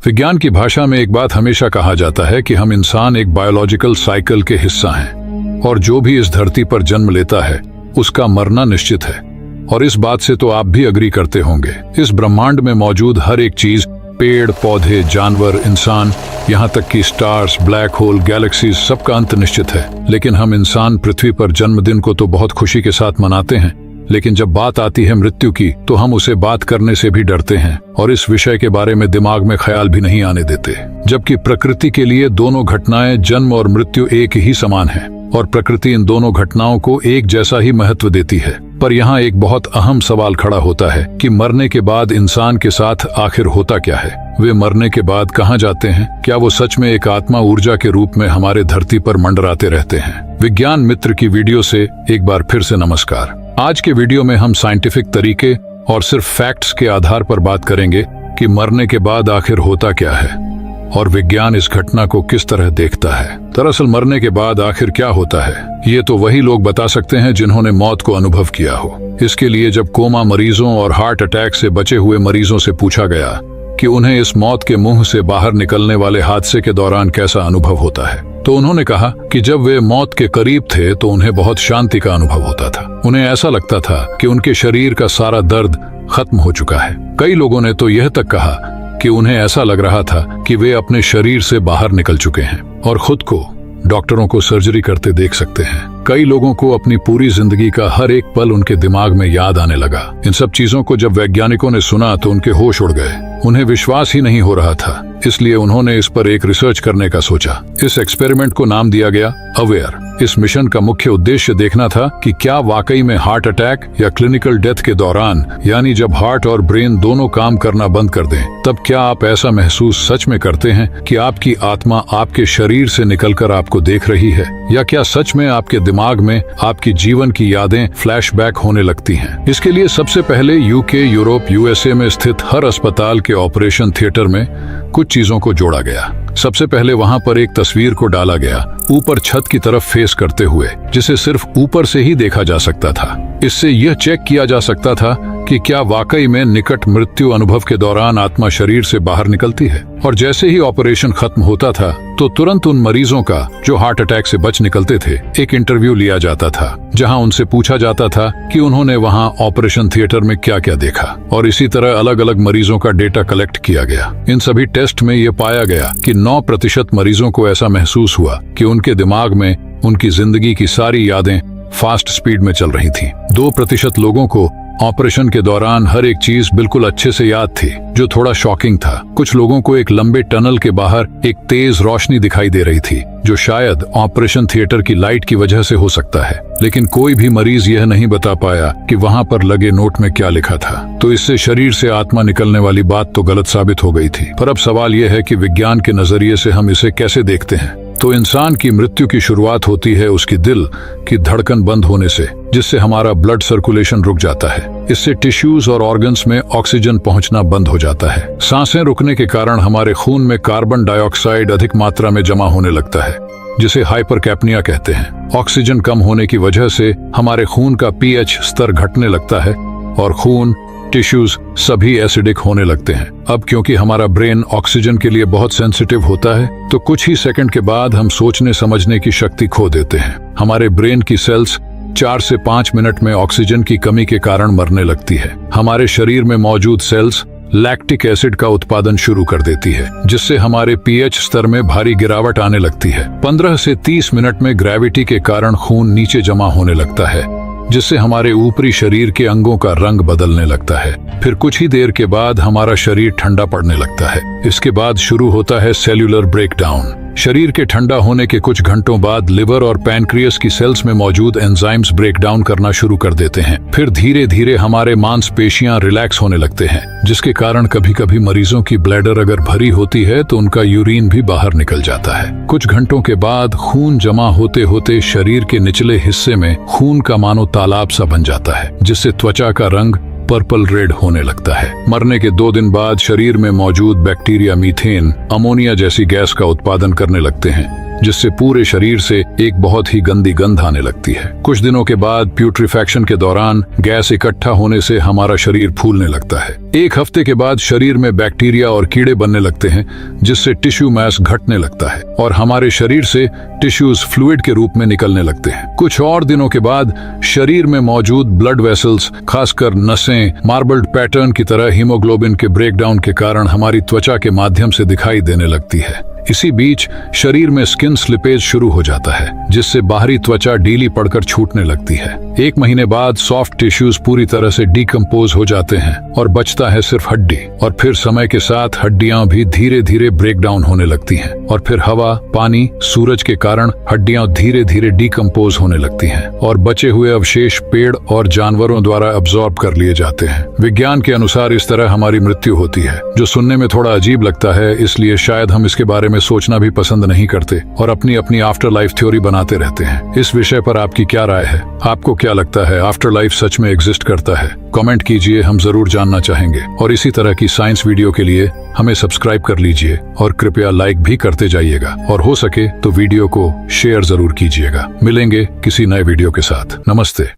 विज्ञान की भाषा में एक बात हमेशा कहा जाता है कि हम इंसान एक बायोलॉजिकल साइकिल के हिस्सा हैं और जो भी इस धरती पर जन्म लेता है उसका मरना निश्चित है। और इस बात से तो आप भी अग्री करते होंगे। इस ब्रह्मांड में मौजूद हर एक चीज, पेड़ पौधे, जानवर, इंसान, यहाँ तक कि स्टार्स, ब्लैक होल, गैलेक्सीज, सबका अंत निश्चित है। लेकिन हम इंसान पृथ्वी पर जन्मदिन को तो बहुत खुशी के साथ मनाते हैं, लेकिन जब बात आती है मृत्यु की तो हम उसे बात करने से भी डरते हैं और इस विषय के बारे में दिमाग में ख्याल भी नहीं आने देते। जबकि प्रकृति के लिए दोनों घटनाएं, जन्म और मृत्यु, एक ही समान है और प्रकृति इन दोनों घटनाओं को एक जैसा ही महत्व देती है। पर यहाँ एक बहुत अहम सवाल खड़ा होता है कि मरने के बाद इंसान के साथ आखिर होता क्या है? वे मरने के बाद कहाँ जाते हैं? क्या वो सच में एक आत्मा ऊर्जा के रूप में हमारे धरती पर मंडराते रहते हैं? विज्ञान मित्र की वीडियो से एक बार फिर से नमस्कार। आज के वीडियो में हम साइंटिफिक तरीके और सिर्फ फैक्ट्स के आधार पर बात करेंगे कि मरने के बाद आखिर होता क्या है और विज्ञान इस घटना को किस तरह देखता है। दरअसल मरने के बाद आखिर क्या होता है, ये तो वही लोग बता सकते हैं जिन्होंने मौत को अनुभव किया हो। इसके लिए जब कोमा मरीजों और हार्ट अटैक से बचे हुए मरीजों से पूछा गया कि उन्हें इस मौत के मुंह से बाहर निकलने वाले हादसे के दौरान कैसा अनुभव होता है, तो उन्होंने कहा कि जब वे मौत के करीब थे तो उन्हें बहुत शांति का अनुभव होता था। उन्हें ऐसा लगता था कि उनके शरीर का सारा दर्द खत्म हो चुका है। कई लोगों ने तो यह तक कहा कि उन्हें ऐसा लग रहा था कि वे अपने शरीर से बाहर निकल चुके हैं और खुद को डॉक्टरों को सर्जरी करते देख सकते हैं। कई लोगों को अपनी पूरी जिंदगी का हर एक पल उनके दिमाग में याद आने लगा। इन सब चीजों को जब वैज्ञानिकों ने सुना तो उनके होश उड़ गए। उन्हें विश्वास ही नहीं हो रहा था, इसलिए उन्होंने इस पर एक रिसर्च करने का सोचा। इस एक्सपेरिमेंट को नाम दिया गया अवेयर। इस मिशन का मुख्य उद्देश्य देखना था कि क्या वाकई में हार्ट अटैक या क्लिनिकल डेथ के दौरान, यानी जब हार्ट और ब्रेन दोनों काम करना बंद कर दें, तब क्या आप ऐसा महसूस सच में करते हैं कि आपकी आत्मा आपके शरीर से निकलकर आपको देख रही है, या क्या सच में आपके दिमाग में आपकी जीवन की यादें फ्लैशबैक होने लगती हैं। इसके लिए सबसे पहले यूके, यूरोप, यूएसए में स्थित हर अस्पताल के ऑपरेशन थिएटर में कुछ चीजों को जोड़ा गया। सबसे पहले वहां पर एक तस्वीर को डाला गया, ऊपर छत की तरफ फेस करते हुए, जिसे सिर्फ ऊपर से ही देखा जा सकता था। इससे यह चेक किया जा सकता था कि क्या वाकई में निकट मृत्यु अनुभव के दौरान आत्मा शरीर से बाहर निकलती है। और जैसे ही ऑपरेशन खत्म होता था तो तुरंत उन मरीजों का जो हार्ट अटैक से बच निकलते थे एक इंटरव्यू लिया जाता था, जहां उनसे पूछा जाता था कि उन्होंने वहां ऑपरेशन थिएटर में क्या क्या देखा। और इसी तरह अलग अलग मरीजों का डेटा कलेक्ट किया गया। इन सभी टेस्ट में यह पाया गया कि 9% मरीजों को ऐसा महसूस हुआ कि उनके दिमाग में उनकी जिंदगी की सारी यादें फास्ट स्पीड में चल रही थी। 2% लोगों को ऑपरेशन के दौरान हर एक चीज बिल्कुल अच्छे से याद थी, जो थोड़ा शॉकिंग था। कुछ लोगों को एक लंबे टनल के बाहर एक तेज रोशनी दिखाई दे रही थी, जो शायद ऑपरेशन थिएटर की लाइट की वजह से हो सकता है। लेकिन कोई भी मरीज यह नहीं बता पाया कि वहां पर लगे नोट में क्या लिखा था। तो इससे शरीर से आत्मा निकलने वाली बात तो गलत साबित हो गई थी। पर अब सवाल यह है कि विज्ञान के नजरिए से हम इसे कैसे देखते हैं। तो इंसान की मृत्यु की शुरुआत होती है उसकी दिल की धड़कन बंद होने से, जिससे हमारा ब्लड सर्कुलेशन रुक जाता है। इससे टिश्यूज और ऑर्गन्स में ऑक्सीजन पहुंचना बंद हो जाता है। सांसें रुकने के कारण हमारे खून में कार्बन डाइऑक्साइड अधिक मात्रा में जमा होने लगता है, जिसे हाइपरकैप्निया कहते हैं। ऑक्सीजन कम होने की वजह से हमारे खून का पीएच स्तर घटने लगता है और खून, टिश्यूज सभी एसिडिक होने लगते हैं। अब क्योंकि हमारा ब्रेन ऑक्सीजन के लिए बहुत सेंसिटिव होता है, तो कुछ ही सेकंड के बाद हम सोचने समझने की शक्ति खो देते हैं। हमारे ब्रेन की सेल्स 4 से 5 मिनट में ऑक्सीजन की कमी के कारण मरने लगती है। हमारे शरीर में मौजूद सेल्स लैक्टिक एसिड का उत्पादन शुरू कर देती है, जिससे हमारे पीएच स्तर में भारी गिरावट आने लगती है। 15 से 30 मिनट में ग्रेविटी के कारण खून नीचे जमा होने लगता है, जिससे हमारे ऊपरी शरीर के अंगों का रंग बदलने लगता है। फिर कुछ ही देर के बाद हमारा शरीर ठंडा पड़ने लगता है। इसके बाद शुरू होता है सेल्यूलर ब्रेकडाउन। शरीर के ठंडा होने के कुछ घंटों बाद लिवर और पैनक्रियास की सेल्स में मौजूद एंजाइम्स ब्रेकडाउन करना शुरू कर देते हैं। फिर धीरे धीरे हमारे मांसपेशियां रिलैक्स होने लगते हैं, जिसके कारण कभी कभी मरीजों की ब्लैडर अगर भरी होती है तो उनका यूरिन भी बाहर निकल जाता है। कुछ घंटों के बाद खून जमा होते होते शरीर के निचले हिस्से में खून का मानो तालाब सा बन जाता है, जिससे त्वचा का रंग पर्पल रेड होने लगता है। मरने के 2 दिन बाद शरीर में मौजूद बैक्टीरिया मीथेन, अमोनिया जैसी गैस का उत्पादन करने लगते हैं, जिससे पूरे शरीर से एक बहुत ही गंदी गंध आने लगती है। कुछ दिनों के बाद प्यूट्रिफैक्शन के दौरान गैस इकट्ठा होने से हमारा शरीर फूलने लगता है। एक हफ्ते के बाद शरीर में बैक्टीरिया और कीड़े बनने लगते हैं, जिससे टिश्यू मास घटने लगता है और हमारे शरीर से टिश्यूज फ्लूइड के रूप में निकलने लगते हैं। कुछ और दिनों के बाद शरीर में मौजूद ब्लड वेसल्स, खासकर नसें, मार्बल्ड पैटर्न की तरह हीमोग्लोबिन के ब्रेकडाउन के कारण हमारी त्वचा के माध्यम से दिखाई देने लगती है। इसी बीच शरीर में स्किन स्लिपेज शुरू हो जाता है, जिससे बाहरी त्वचा ढीली पड़कर छूटने लगती है। 1 महीने बाद सॉफ्ट टिश्यूज पूरी तरह से डिकम्पोज हो जाते हैं और बचता है सिर्फ हड्डी। और फिर समय के साथ हड्डियां भी धीरे धीरे ब्रेक डाउन होने लगती हैं और फिर हवा, पानी, सूरज के कारण हड्डियां धीरे धीरे डिकम्पोज होने लगती हैं और बचे हुए अवशेष पेड़ और जानवरों द्वारा अब्सॉर्ब कर लिए जाते हैं। विज्ञान के अनुसार इस तरह हमारी मृत्यु होती है, जो सुनने में थोड़ा अजीब लगता है, इसलिए शायद हम इसके बारे में सोचना भी पसंद नहीं करते और अपनी अपनी आफ्टर लाइफ थ्योरी बनाते रहते हैं। इस विषय पर आपकी क्या राय है? आपको क्या लगता है, आफ्टर लाइफ सच में एग्जिस्ट करता है? कमेंट कीजिए, हम जरूर जानना चाहेंगे। और इसी तरह की साइंस वीडियो के लिए हमें सब्सक्राइब कर लीजिए और कृपया लाइक भी करते जाइएगा और हो सके तो वीडियो को शेयर जरूर कीजिएगा। मिलेंगे किसी नए वीडियो के साथ। नमस्ते।